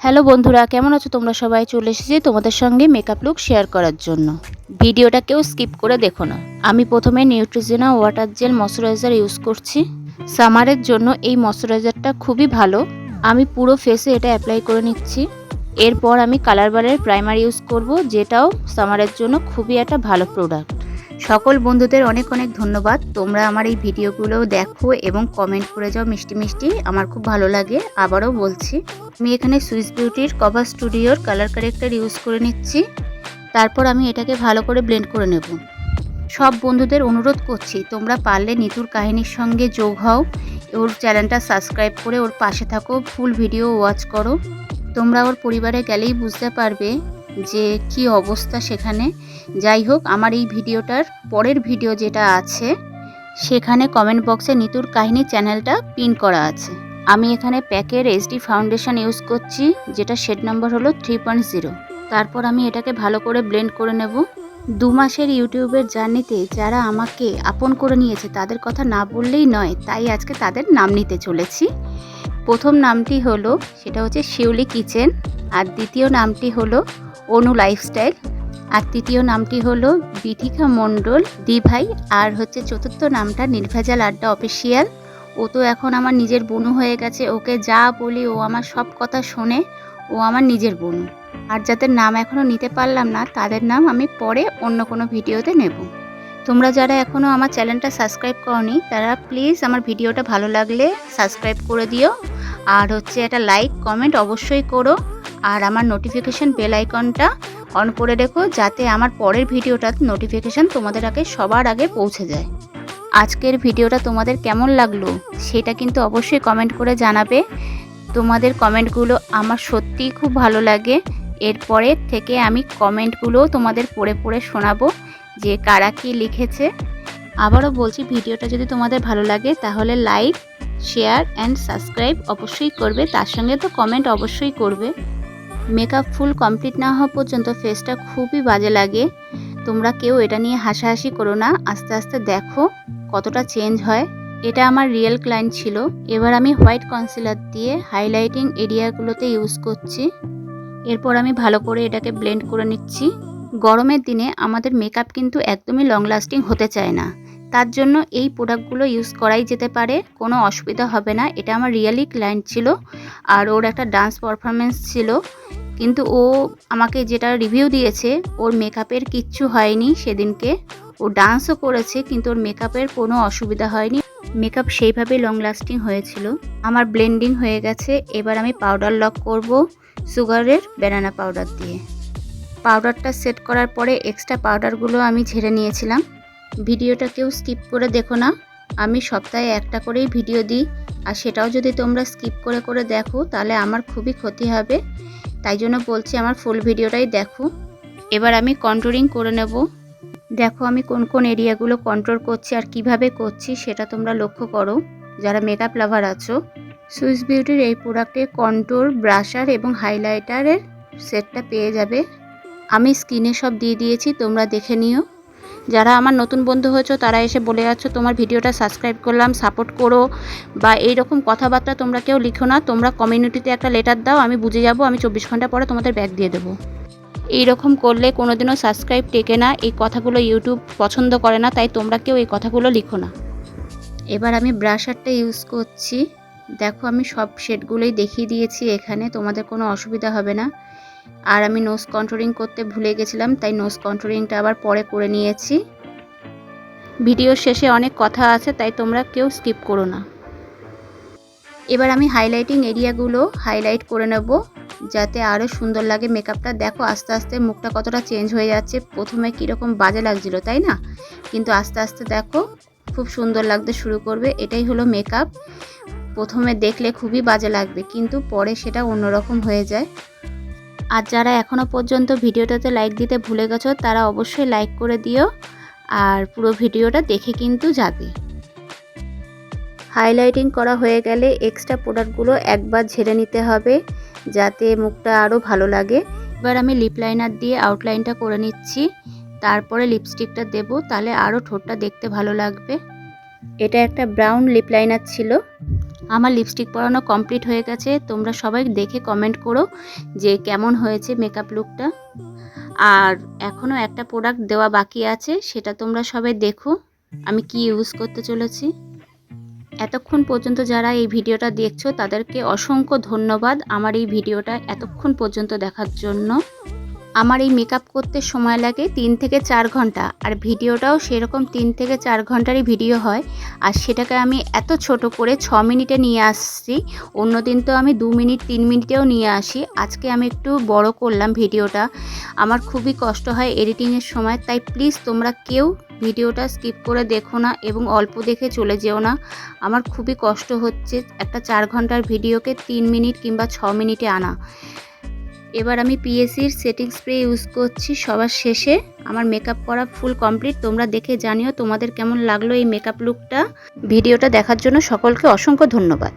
Hello বন্ধুরা, কেমন আছো তোমরা সবাই? চলে এসেছি তোমাদের সঙ্গে মেকআপ লুক শেয়ার করার জন্য। ভিডিওটা কেউ স্কিপ করে দেখো না। আমি প্রথমে Neutrogena water jail moisturiser use করছি। সামারের জন্য এই ময়শ্চারাইজারটা খুবই ভালো। আমি পুরো ফেসে এটা অ্যাপ্লাই করে নিচ্ছি। এরপর আমি কালার বারের প্রাইমার ইউজ করব, যেটাও সামারের জন্য খুবই একটা ভালো প্রোডাক্ট। সকল বন্ধুদের অনেক অনেক ধন্যবাদ। তোমরা আমার এই ভিডিওগুলো দেখো এবং কমেন্ট করে যাও মিষ্টি মিষ্টি, আমার খুব ভালো লাগে। আবারও বলছি, আমি এখানে সুইস বিউটির কভার স্টুডিওর কালার কারেক্টার ইউজ করে নিচ্ছি। তারপর আমি এটাকে ভালো করে ব্লেন্ড করে নেব। সব বন্ধুদের অনুরোধ করছি, তোমরা পারলে নিতুর কাহিনীর সঙ্গে যোগ হও, ওর চ্যানেলটা সাবস্ক্রাইব করে ওর পাশে থাকো, ফুল ভিডিও ওয়াচ করো। তোমরা ওর পরিবারে গেলেই বুঝতে পারবে যে কি অবস্থা সেখানে। যাই হোক, আমার এই ভিডিওটার পরের ভিডিও যেটা আছে সেখানে কমেন্ট বক্সে নিতুর কাহিনী চ্যানেলটা পিন করা আছে। আমি এখানে প্যাকের এইচডি ফাউন্ডেশন ইউজ করছি, যেটা শেড নাম্বার হলো 3.0। তারপর আমি এটাকে ভালো করে ব্লেন্ড করে নেব। 2 মাসের ইউটিউবের জার্নিতে যারা আমাকে আপন করে নিয়েছে তাদের কথা না বললেই নয়, তাই আজকে তাদের নাম নিতে চলেছি। প্রথম নামটি হলো, সেটা হচ্ছে শিউলি কিচেন, আর দ্বিতীয় নামটি হলো অনু লাইফস্টাইল, আর তৃতীয় নামটি হলো বিথিকা মণ্ডল দিভাই, আর হচ্ছে চতুর্থ নামটা নির্ভেজাল আড্ডা অফিসিয়াল। ও তো এখন আমার নিজের বোনু হয়ে গেছে, ওকে যা বলি ও আমার সব কথা শোনে, ও আমার নিজের বোনু। আর যাদের নাম এখনও নিতে পারলাম না তাদের নাম আমি পরে অন্য কোনো ভিডিওতে নেব। তোমরা যারা এখনও আমার চ্যানেলটা সাবস্ক্রাইব করনি তারা প্লিজ আমার ভিডিওটা ভালো লাগলে সাবস্ক্রাইব করে দিও, আর হচ্ছে একটা লাইক কমেন্ট অবশ্যই করো, আর আমার নোটিফিকেশান বেল আইকনটা অন করে রেখো, যাতে আমার পরের ভিডিওটার নোটিফিকেশান তোমাদের আগে সবার আগে পৌঁছে যায়। আজকের ভিডিওটা তোমাদের কেমন লাগলো সেটা কিন্তু অবশ্যই কমেন্ট করে জানাবে। তোমাদের কমেন্টগুলো আমার সত্যিই খুব ভালো লাগে। এরপরে থেকে আমি কমেন্টগুলোও তোমাদের পড়ে পড়ে শোনাবো যে কারা কী লিখেছে। আবারও বলছি, ভিডিওটা যদি তোমাদের ভালো লাগে তাহলে লাইক, শেয়ার অ্যান্ড সাবস্ক্রাইব অবশ্যই করবে, তার সঙ্গে তো কমেন্ট অবশ্যই করবে। মেকআপ ফুল কমপ্লিট না হওয়া পর্যন্ত ফেসটা খুবই বাজে লাগে। তোমরা কেউ এটা নিয়ে হাসাহাসি করো না, আস্তে আস্তে দেখো কতটা চেঞ্জ হয়। এটা আমার রিয়েল ক্লায়েন্ট ছিল। এবার আমি হোয়াইট কনসিলার দিয়ে হাইলাইটিং এরিয়াগুলোতে ইউজ করছি। এরপর আমি ভালো করে এটাকে ব্লেন্ড করে নিচ্ছি। গরমের দিনে আমাদের মেকআপ কিন্তু একদমই লং লাস্টিং হতে চায় না, তার জন্য এই প্রোডাক্টগুলো ইউজ করাই যেতে পারে, কোনো অসুবিধা হবে না। এটা আমার রিয়েলি ক্লায়েন্ট ছিল, আর ওর একটা ডান্স পারফরমেন্স ছিল, কিন্তু ও আমাকে যেটা রিভিউ দিয়েছে ওর মেকআপের কিচ্ছু হয়নি সেদিনকে। ও ডান্সও করেছে কিন্তু ওর মেকআপের কোনো অসুবিধা হয়নি, মেকআপ সেইভাবে লং লাস্টিং হয়েছিল। আমার ব্লেন্ডিং হয়ে গেছে। এবার আমি পাউডার লক করব সুগারের ব্যানানা পাউডার দিয়ে। পাউডারটা সেট করার পরে এক্সট্রা পাউডারগুলো আমি ঝেড়ে নিয়েছিলাম। ভিডিওটা কেউ স্কিপ করে দেখো না, আমি সপ্তাহে একটা করেই ভিডিও দিই, আর সেটাও যদি তোমরা স্কিপ করে করে দেখো তাহলে আমার খুবই ক্ষতি হবে। তাই জন্য বলছি আমার ফুল ভিডিওটাই দেখো। এবার আমি কন্ট্রোলিং করে নেব। দেখো আমি কোন কোন এরিয়াগুলো কন্ট্রোল করছি আর কিভাবে করছি সেটা তোমরা লক্ষ্য করো যারা মেকআপ লাভার আছো। সুইস বিউটির এই প্রোডাক্টে কন্ট্রোল, ব্রাশার এবং হাইলাইটারের সেটটা পেয়ে যাবে। আমি স্ক্রিনে সব দিয়ে দিয়েছি, তোমরা দেখে নিও। যারা আমার নতুন বন্ধু হয়েছো তারা এসে বলে যাচ্ছ তোমার ভিডিওটা সাবস্ক্রাইব করলাম, সাপোর্ট করো, বা এই রকম কথাবার্তা তোমরা কেউ লিখো না। তোমরা কমিউনিটিতে একটা লেটার দাও, আমি বুঝে যাব, আমি 24 ঘন্টা পরে তোমাদের ব্যাক দিয়ে দেবো। এই রকম করলে কোনোদিনও সাবস্ক্রাইব টেকে না, এই কথাগুলো ইউটিউব পছন্দ করে না, তাই তোমরা কেউ এই কথাগুলো লিখো না। এবার আমি ব্রাশারটা ইউজ করছি। দেখো আমি সব শেডগুলোই দেখিয়ে দিয়েছি এখানে, তোমাদের কোনো অসুবিধা হবে না। আর আমি নোজ কন্ট্রোলিং করতে ভুলে গেছিলাম, তাই নোজ কন্ট্রোলিংটা আবার পরে করে নিয়েছি। ভিডিওর শেষে অনেক কথা আছে, তাই তোমরা কেউ স্কিপ করো না। এবার আমি হাইলাইটিং এরিয়াগুলো হাইলাইট করে নেব যাতে আরও সুন্দর লাগে মেকআপটা। দেখো আস্তে আস্তে মুখটা কতটা চেঞ্জ হয়ে যাচ্ছে। প্রথমে কীরকম বাজে লাগছিল তাই না, কিন্তু আস্তে আস্তে দেখো খুব সুন্দর লাগতে শুরু করবে। এটাই হলো মেকআপ। প্রথমে দেখলে খুবই বাজে লাগবে, কিন্তু পরে সেটা অন্যরকম হয়ে যায়। আর যারা এখনও পর্যন্ত ভিডিওটাতে লাইক দিতে ভুলে গেছো তারা অবশ্যই লাইক করে দিও, আর পুরো ভিডিওটা দেখে কিন্তু যাবে। হাইলাইটিং করা হয়ে গেলে এক্সট্রা প্রোডাক্টগুলো একবার ঝেড়ে নিতে হবে যাতে মুখটা আরও ভালো লাগে। এবার আমি লিপ লাইনার দিয়ে আউটলাইনটা করে নিচ্ছি, তারপরে লিপস্টিকটা দেব, তাহলে আরও ঠোঁটটা দেখতে ভালো লাগবে। এটা একটা ব্রাউন লিপ লাইনার ছিল। আমার লিপস্টিক পরানো কমপ্লিট হয়ে গেছে। তোমরা সবাই দেখে কমেন্ট করো যে কেমন হয়েছে মেকআপ লুকটা। আর এখনও একটা প্রোডাক্ট দেওয়া বাকি আছে, সেটা তোমরা সবাই দেখো আমি কি ইউজ করতে চলেছি। এতক্ষণ পর্যন্ত যারা এই ভিডিওটা দেখছো তাদেরকে অসংখ্য ধন্যবাদ আমার এই ভিডিওটা এতক্ষণ পর্যন্ত দেখার জন্য। আমার এই মেকআপ করতে সময় লাগে 3 থেকে 4 ঘন্টা, আর ভিডিওটাও সেরকম 3 থেকে 4 ঘন্টারই ভিডিও হয়। আর সেটাকে আমি এত ছোট করে 6 মিনিটে নিয়ে আসছি। অন্যদিন তো আমি 2 মিনিট 3 মিনিটেও নিয়ে আসি। আজকে আমি একটু বড় করলাম ভিডিওটা। আমার খুবই কষ্ট হয় এডিটিংয়ের সময়, তাই প্লিজ তোমরা কেউ ভিডিওটা স্কিপ করে দেখো না এবং অল্প দেখে চলে যেও না। আমার খুবই কষ্ট হচ্ছে একটা 4 ঘন্টার ভিডিওকে 3 মিনিট কিংবা 6 মিনিটে আনা। এবার আমি পিএসির সেটিং স্প্রে ইউজ করছি সবার শেষে। আমার মেকআপ করা ফুল কমপ্লিট। তোমরা দেখে জানিও তোমাদের কেমন লাগলো এই মেকআপ লুকটা। ভিডিওটা দেখার জন্য সকলকে অসংখ্য ধন্যবাদ।